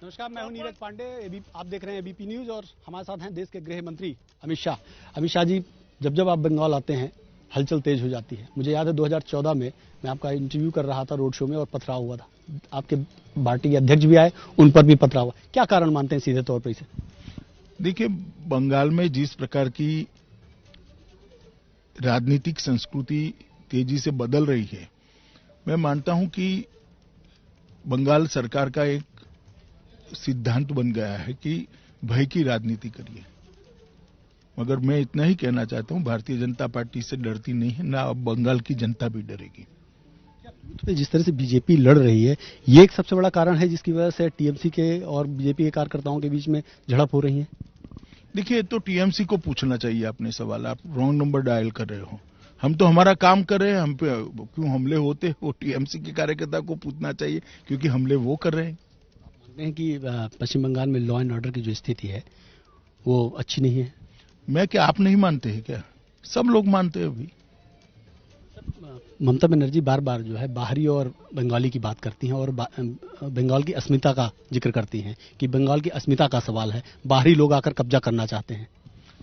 नमस्कार, मैं हूं नीरज पांडे। आप देख रहे हैं एबीपी न्यूज और हमारे साथ हैं देश के गृह मंत्री अमित शाह। अमित शाह जी, जब आप बंगाल आते हैं हलचल तेज हो जाती है। मुझे याद है 2014 में मैं आपका इंटरव्यू कर रहा था रोड शो में और पथराव हुआ था। आपके पार्टी के अध्यक्ष भी आए, उन पर भी पथराव हुआ। क्या कारण मानते हैं सीधे तौर पर इसे? देखिए, बंगाल में जिस प्रकार की राजनीतिक संस्कृति तेजी से बदल रही है, मैं मानता हूं कि बंगाल सरकार का एक सिद्धांत बन गया है कि भय की राजनीति करिए। मगर मैं इतना ही कहना चाहता हूं, भारतीय जनता पार्टी से डरती नहीं है, ना अब बंगाल की जनता भी डरेगी। जिस तरह से बीजेपी लड़ रही है, ये एक सबसे बड़ा कारण है जिसकी वजह से टीएमसी के और बीजेपी के कार्यकर्ताओं के बीच में झड़प हो रही है। देखिए, तो टीएमसी को पूछना चाहिए अपने सवाल। आप रॉन्ग नंबर डायल कर रहे हो। हम तो हमारा काम कर रहे हैं, हम पे क्यों हमले होते, वो टीएमसी के कार्यकर्ता को पूछना चाहिए, क्योंकि हमले वो कर रहे हैं। मानते हैं कि पश्चिम बंगाल में लॉ एंड ऑर्डर की जो स्थिति है वो अच्छी नहीं है? मैं क्या, आप नहीं मानते हैं क्या? सब लोग मानते हैं। अभी ममता बनर्जी बार बार जो है बाहरी और बंगाली की बात करती हैं और बंगाल की अस्मिता का जिक्र करती हैं कि बंगाल की अस्मिता का सवाल है, बाहरी लोग आकर कब्जा करना चाहते हैं।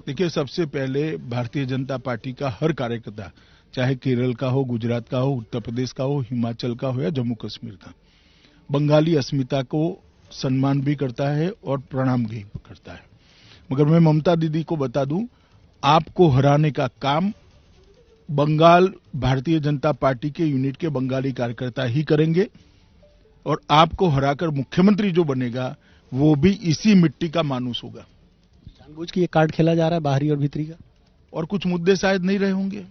देखिए, सबसे पहले भारतीय जनता पार्टी का हर कार्यकर्ता, चाहे केरल का हो, गुजरात का हो, उत्तर प्रदेश का हो, हिमाचल का हो या जम्मू कश्मीर का, बंगाली अस्मिता को सम्मान भी करता है और प्रणाम भी करता है। मगर मैं ममता दीदी को बता दूं, आपको हराने का काम बंगाल भारतीय जनता पार्टी के यूनिट के बंगाली कार्यकर्ता ही करेंगे, और आपको हराकर मुख्यमंत्री जो बनेगा वो भी इसी मिट्टी का मानुस होगा। जानबूझ के ये कार्ड खेला जा रहा है, बाहरी और भीतरी का। और कुछ मुद्दे शायद नहीं रहे होंगे।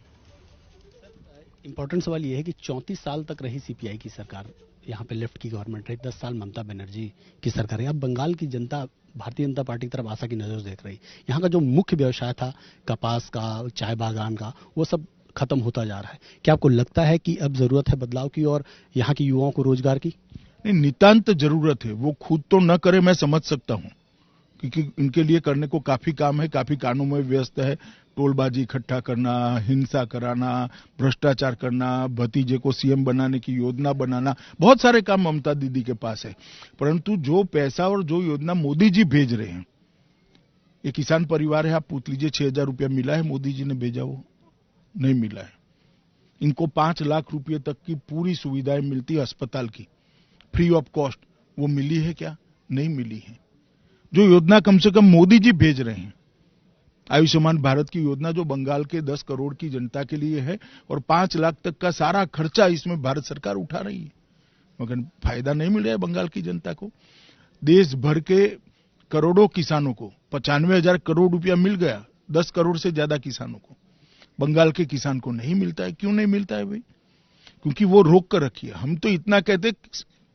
इंपॉर्टेंट सवाल ये है कि 34 साल तक रही सीपीआई की सरकार, यहाँ पे लेफ्ट की गवर्नमेंट रही, 10 साल ममता बनर्जी की सरकार है। अब बंगाल की जनता भारतीय जनता पार्टी की तरफ आशा की नजर देख रही। यहाँ का जो मुख्य व्यवसाय था कपास का, चाय बागान का, वो सब खत्म होता जा रहा है। क्या आपको लगता है कि अब जरूरत है बदलाव की और यहाँ के युवाओं को रोजगार की? नहीं, नितांत जरूरत है। वो खुद तो न करे, मैं समझ सकता हूं, क्योंकि इनके लिए करने को काफी काम है, काफी कानों में व्यस्त है। टोलबाजी इकट्ठा करना, हिंसा कराना, भ्रष्टाचार करना, भतीजे को सीएम बनाने की योजना बनाना, बहुत सारे काम ममता दीदी के पास है। परंतु जो पैसा और जो योजना मोदी जी भेज रहे हैं, ये किसान परिवार है, आप पूछ लीजिए 6,000 रुपया मिला है मोदी जी ने भेजा? वो नहीं मिला है। इनको 5 लाख रुपये तक की पूरी सुविधाएं मिलती है अस्पताल की, फ्री ऑफ कॉस्ट। वो मिली है क्या? नहीं मिली है। जो योजना कम से कम मोदी जी भेज रहे हैं, आयुष्मान भारत की योजना जो बंगाल के 10 करोड़ की जनता के लिए है, और 5 लाख तक का सारा खर्चा इसमें भारत सरकार उठा रही है, मगर फायदा नहीं मिल रहा है बंगाल की जनता को। देश भर के करोड़ों किसानों को 95,000 करोड़ रुपया मिल गया, 10 करोड़ से ज्यादा किसानों को। बंगाल के किसान को नहीं मिलता है। क्यों नहीं मिलता है भाई? क्योंकि वो रोक कर रखी है। हम तो इतना कहते,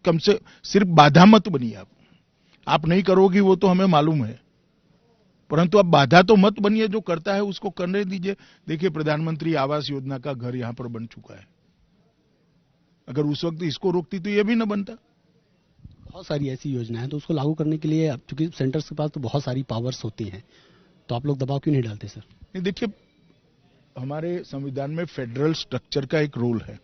कम से सिर्फ बाधा मत बनिए। आप नहीं करोगी वो तो हमें मालूम है, परंतु अब बाधा तो मत बनिए। जो करता है उसको करने दीजिए। देखिए, प्रधानमंत्री आवास योजना का घर यहां पर बन चुका है। अगर उस वक्त इसको रोकती तो ये भी न बनता। बहुत सारी ऐसी योजनाएं हैं, तो उसको लागू करने के लिए अब चूंकि सेंटर्स के पास तो बहुत सारी पावर्स होती हैं, तो आप लोग दबाव क्यों नहीं डालते सर? नहीं, देखिए, हमारे संविधान में फेडरल स्ट्रक्चर का एक रोल है,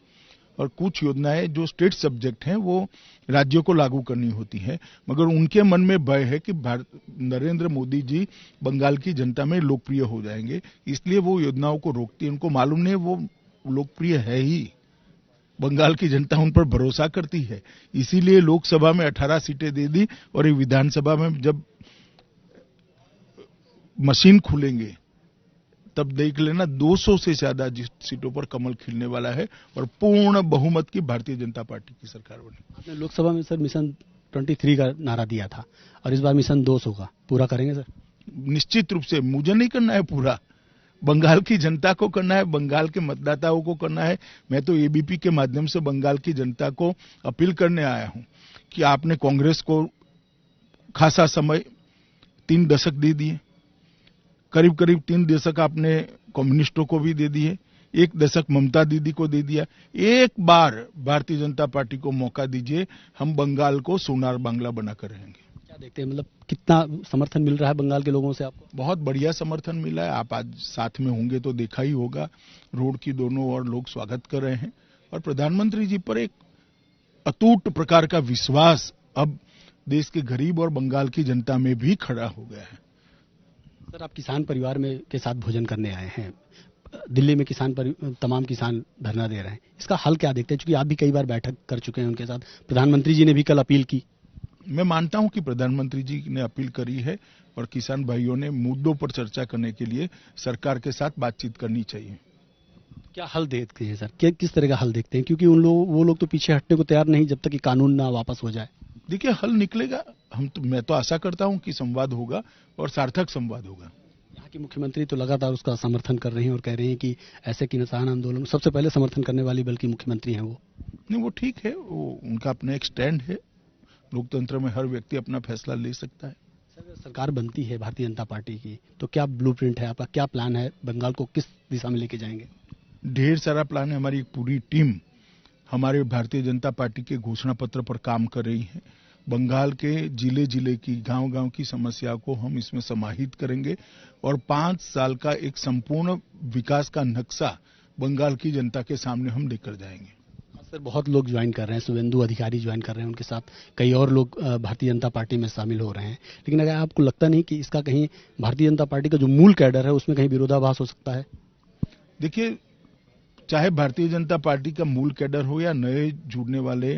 और कुछ योजनाएं जो स्टेट सब्जेक्ट हैं वो राज्यों को लागू करनी होती है। मगर उनके मन में भय है कि नरेंद्र मोदी जी बंगाल की जनता में लोकप्रिय हो जाएंगे, इसलिए वो योजनाओं को रोकती है। उनको मालूम नहीं वो लोकप्रिय है ही, बंगाल की जनता उन पर भरोसा करती है। इसीलिए लोकसभा में 18 सीटें दे दी, और विधानसभा में जब मशीन खुलेंगे तब देख लेना 200 से ज्यादा सीटों पर कमल खिलने वाला है, और पूर्ण बहुमत की भारतीय जनता पार्टी की सरकार बनी। आपने लोकसभा में सर मिशन 23 का नारा दिया था, और इस बार मिशन 200 का पूरा करेंगे सर? निश्चित रूप से। मुझे नहीं करना है पूरा, बंगाल की जनता को करना है, बंगाल के मतदाताओं को करना है। मैं तो एबीपी के माध्यम से बंगाल की जनता को अपील करने आया हूं कि आपने कांग्रेस को खासा समय, 3 दशक दे दिए, करीब करीब 3 दशक आपने कम्युनिस्टों को भी दे दिए, 1 दशक ममता दीदी को दे दिया। एक बार भारतीय जनता पार्टी को मौका दीजिए, हम बंगाल को सोनार बांग्ला बनाकर रहेंगे। क्या देखते हैं, मतलब कितना समर्थन मिल रहा है बंगाल के लोगों से आपको? बहुत बढ़िया समर्थन मिला है। आप आज साथ में होंगे तो देखा ही होगा, रोड की दोनों ओर लोग स्वागत कर रहे हैं, और प्रधानमंत्री जी पर एक अटूट प्रकार का विश्वास अब देश के गरीब और बंगाल की जनता में भी खड़ा हो गया है। सर, आप किसान परिवार में के साथ भोजन करने आए हैं। दिल्ली में तमाम किसान धरना दे रहे हैं, इसका हल क्या देखते हैं? क्योंकि आप भी कई बार बैठक कर चुके हैं उनके साथ, प्रधानमंत्री जी ने भी कल अपील की। मैं मानता हूं कि प्रधानमंत्री जी ने अपील करी है और किसान भाइयों ने मुद्दों पर चर्चा करने के लिए सरकार के साथ बातचीत करनी चाहिए। क्या हल देखते हैं सर? किस तरह का हल देखते हैं? क्योंकि वो लोग तो पीछे हटने को तैयार नहीं जब तक कि कानून ना वापस हो जाए। देखिए, हल निकलेगा। मैं तो आशा करता हूं कि संवाद होगा और सार्थक संवाद होगा। यहाँ के मुख्यमंत्री तो लगातार उसका समर्थन कर रहे हैं और कह रहे हैं कि ऐसे किसान आंदोलन सबसे पहले समर्थन करने वाली बल्कि मुख्यमंत्री हैं वो। नहीं, वो ठीक है, वो उनका अपना एक स्टैंड है। लोकतंत्र में हर व्यक्ति अपना फैसला ले सकता है। सर, सरकार बनती है भारतीय जनता पार्टी की, तो क्या ब्लूप्रिंट है आपका? क्या प्लान है? बंगाल को किस दिशा में लेके जाएंगे? ढेर सारा प्लान है। हमारी एक पूरी टीम हमारे भारतीय जनता पार्टी के घोषणा पत्र पर काम कर रही है। बंगाल के जिले जिले की, गांव गांव की समस्या को हम इसमें समाहित करेंगे और 5 साल का एक संपूर्ण विकास का नक्शा बंगाल की जनता के सामने हम लेकर जाएंगे। सर, बहुत लोग ज्वाइन कर रहे हैं, शुभेंदु अधिकारी ज्वाइन कर रहे हैं, उनके साथ कई और लोग भारतीय जनता पार्टी में शामिल हो रहे हैं। लेकिन अगर आपको लगता नहीं कि इसका कहीं भारतीय जनता पार्टी का जो मूल कैडर है उसमें कहीं विरोधाभास हो सकता है? देखिए, चाहे भारतीय जनता पार्टी का मूल कैडर हो या नए जुड़ने वाले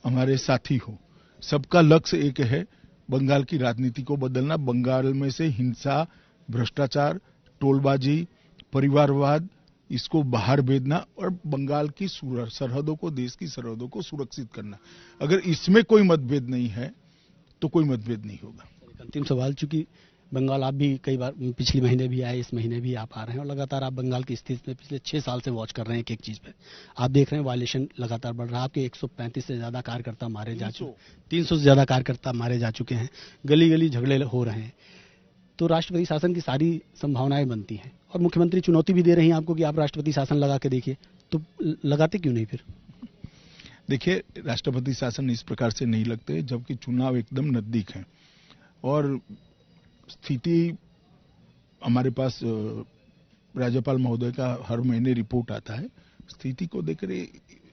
हमारे साथी हो, सबका लक्ष्य एक है, बंगाल की राजनीति को बदलना। बंगाल में से हिंसा, भ्रष्टाचार, टोलबाजी, परिवारवाद, इसको बाहर भेजना और बंगाल की सरहदों को, देश की सरहदों को सुरक्षित करना। अगर इसमें कोई मतभेद नहीं है तो कोई मतभेद नहीं होगा। अंतिम सवाल, चूंकि बंगाल आप भी कई बार पिछले महीने भी आए, इस महीने भी आप आ रहे हैं और लगातार आप बंगाल की स्थिति में पिछले 6 साल से वॉच कर रहे हैं एक चीज पे। आप देख रहे हैं वायलेशन लगातार बढ़ रहा है। आपके 135 से ज्यादा कार्यकर्ता मारे जा चुके, 300 से ज्यादा कार्यकर्ता मारे जा चुके हैं, गली गली झगड़े हो रहे हैं। तो राष्ट्रपति शासन की सारी संभावनाएं बनती हैं और मुख्यमंत्री चुनौती भी दे रही हैं आपको कि आप राष्ट्रपति शासन लगा के देखिए, तो लगाते क्यों नहीं फिर? देखिए, राष्ट्रपति शासन इस प्रकार से नहीं लगते जबकि चुनाव एकदम नजदीक है और स्थिति हमारे पास राज्यपाल महोदय का हर महीने रिपोर्ट आता है। स्थिति को देखकर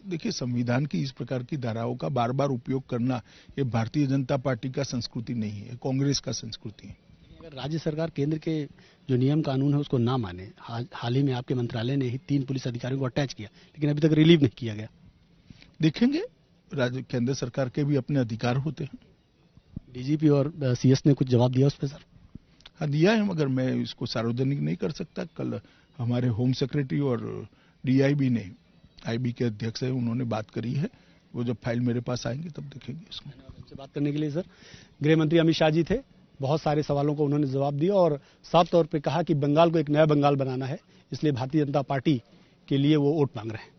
देखिए, संविधान की इस प्रकार की धाराओं का बार बार उपयोग करना ये भारतीय जनता पार्टी का संस्कृति नहीं है, कांग्रेस का संस्कृति है। अगर राज्य सरकार केंद्र के जो नियम कानून है उसको ना माने, हाल ही में आपके मंत्रालय ने ही 3 पुलिस अधिकारियों को अटैच किया लेकिन अभी तक रिलीव नहीं किया गया। देखेंगे, केंद्र सरकार के भी अपने अधिकार होते हैं। डीजीपी और सीएस ने कुछ जवाब दिया उस पर? सर, हाँ, दिया है, मगर मैं इसको सार्वजनिक नहीं कर सकता। कल हमारे होम सेक्रेटरी और डीआईबी ने, आईबी के अध्यक्ष है, उन्होंने बात करी है। वो जब फाइल मेरे पास आएंगे तब देखेंगे इसको। हमसे बात करने के लिए सर, गृह मंत्री अमित शाह जी थे। बहुत सारे सवालों को उन्होंने जवाब दिया और साफ तौर पे कहा कि बंगाल को एक नया बंगाल बनाना है, इसलिए भारतीय जनता पार्टी के लिए वो वोट मांग रहे हैं।